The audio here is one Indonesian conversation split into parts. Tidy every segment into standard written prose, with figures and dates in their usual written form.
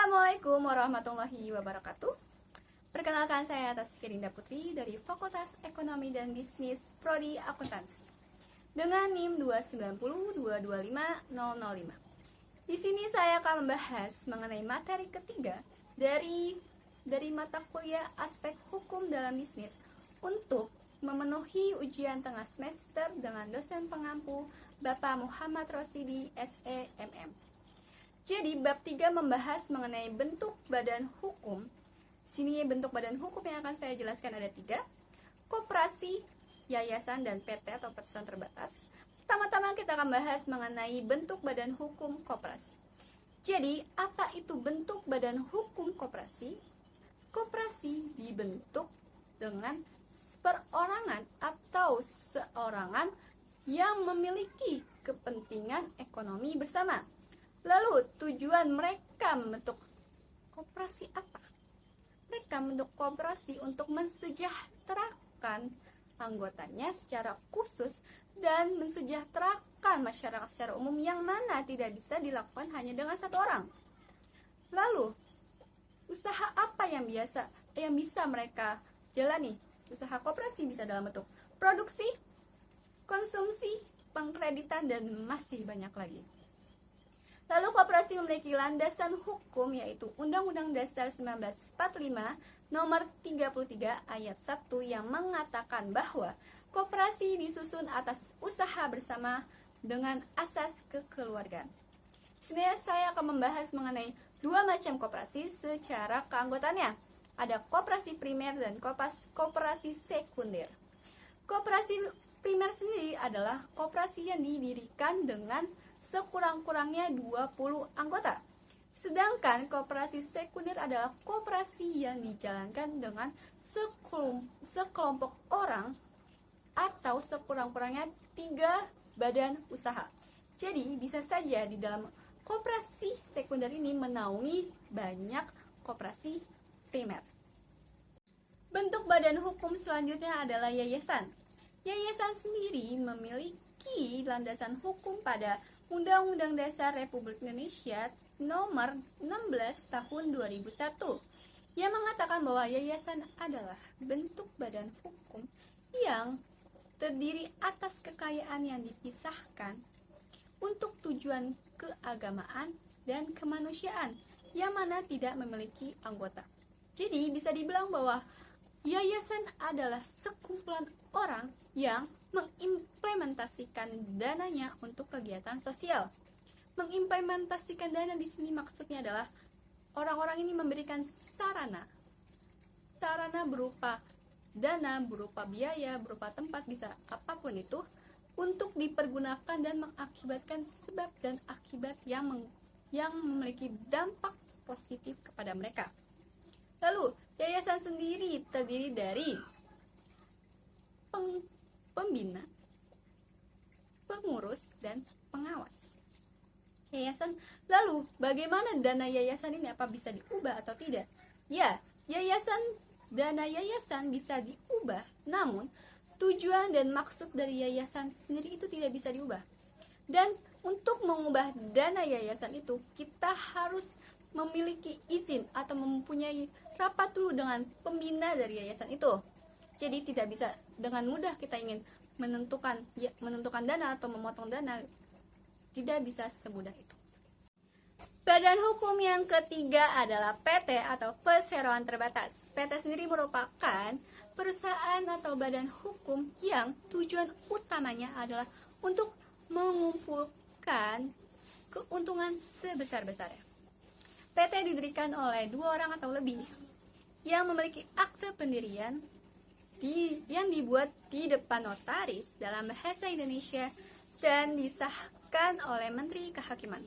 Assalamualaikum warahmatullahi wabarakatuh. Perkenalkan, saya Taskirinda Putri dari Fakultas Ekonomi dan Bisnis Prodi Akuntansi dengan NIM 290225005. Di sini saya akan membahas mengenai materi ketiga dari mata kuliah aspek hukum dalam bisnis untuk memenuhi ujian tengah semester dengan dosen pengampu Bapak Muhammad Rosidi SEMM. Jadi bab 3 membahas mengenai bentuk badan hukum. Sini bentuk badan hukum yang akan saya jelaskan ada 3: koperasi, yayasan, dan PT atau perusahaan terbatas. Pertama-tama kita akan bahas mengenai bentuk badan hukum koperasi. Jadi, apa itu bentuk badan hukum koperasi? Koperasi dibentuk dengan perorangan atau seorangan yang memiliki kepentingan ekonomi bersama. Lalu, tujuan mereka membentuk koperasi apa? Mereka membentuk koperasi untuk mensejahterakan anggotanya secara khusus dan mensejahterakan masyarakat secara umum yang mana tidak bisa dilakukan hanya dengan satu orang. Lalu, usaha apa yang bisa mereka jalani? Usaha koperasi bisa dalam bentuk produksi, konsumsi, pengkreditan, dan masih banyak lagi. Lalu koperasi memiliki landasan hukum yaitu Undang-Undang Dasar 1945 Nomor 33 Ayat 1 yang mengatakan bahwa koperasi disusun atas usaha bersama dengan asas kekeluargaan. Sini saya akan membahas mengenai dua macam koperasi secara keanggotaannya. Ada koperasi primer dan koperasi sekunder. Koperasi primer sendiri adalah koperasi yang didirikan dengan sekurang-kurangnya 20 anggota. Sedangkan koperasi sekunder adalah koperasi yang dijalankan dengan sekelompok orang atau sekurang-kurangnya 3 badan usaha. Jadi bisa saja di dalam koperasi sekunder ini menaungi banyak koperasi primer. Bentuk badan hukum selanjutnya adalah yayasan. Yayasan sendiri memiliki landasan hukum pada Undang-Undang Dasar Republik Indonesia Nomor 16 Tahun 2001 yang mengatakan bahwa yayasan adalah bentuk badan hukum yang terdiri atas kekayaan yang dipisahkan untuk tujuan keagamaan dan kemanusiaan yang mana tidak memiliki anggota. Jadi bisa dibilang bahwa yayasan adalah sekumpulan orang yang mengimplementasikan dananya untuk kegiatan sosial. Mengimplementasikan dana di sini maksudnya adalah orang-orang ini memberikan sarana berupa dana, berupa biaya, berupa tempat, bisa apapun itu untuk dipergunakan dan mengakibatkan sebab dan akibat yang memiliki dampak positif kepada mereka. Lalu, yayasan sendiri terdiri dari pembina, pengurus, dan pengawas yayasan. Lalu, bagaimana dana yayasan ini, apa bisa diubah atau tidak? Ya, dana yayasan bisa diubah, namun tujuan dan maksud dari yayasan sendiri itu tidak bisa diubah. Dan untuk mengubah dana yayasan itu, kita harus memiliki izin atau mempunyai rapat dulu dengan pembina dari yayasan itu. Jadi tidak bisa dengan mudah kita ingin menentukan dana atau memotong dana, tidak bisa semudah itu. Badan hukum yang ketiga adalah PT atau perseroan terbatas. PT sendiri merupakan perusahaan atau badan hukum yang tujuan utamanya adalah untuk mengumpulkan keuntungan sebesar-besarnya. PT didirikan oleh 2 orang atau lebih yang memiliki akte pendirian yang dibuat di depan notaris dalam bahasa Indonesia dan disahkan oleh Menteri Kehakiman.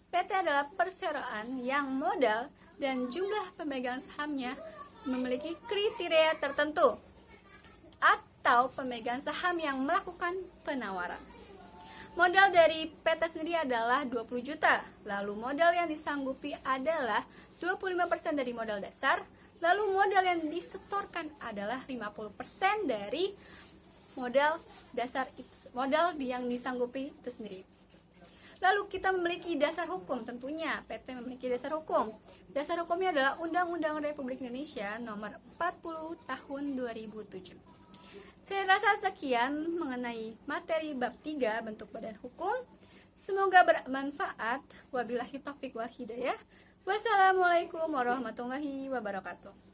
PT adalah perseroan yang modal dan jumlah pemegang sahamnya memiliki kriteria tertentu atau pemegang saham yang melakukan penawaran. Modal dari PT sendiri adalah 20 juta, lalu modal yang disanggupi adalah 25% dari modal dasar, lalu modal yang disetorkan adalah 50% dari modal dasar, modal yang disanggupi itu sendiri. Lalu kita memiliki dasar hukum, tentunya PT memiliki dasar hukum. Dasar hukumnya adalah Undang-Undang Republik Indonesia Nomor 40 Tahun 2007. Saya rasa sekian mengenai materi bab 3 bentuk badan hukum. Semoga bermanfaat. Wabillahi taufiq wal hidayah. Wassalamualaikum warahmatullahi wabarakatuh.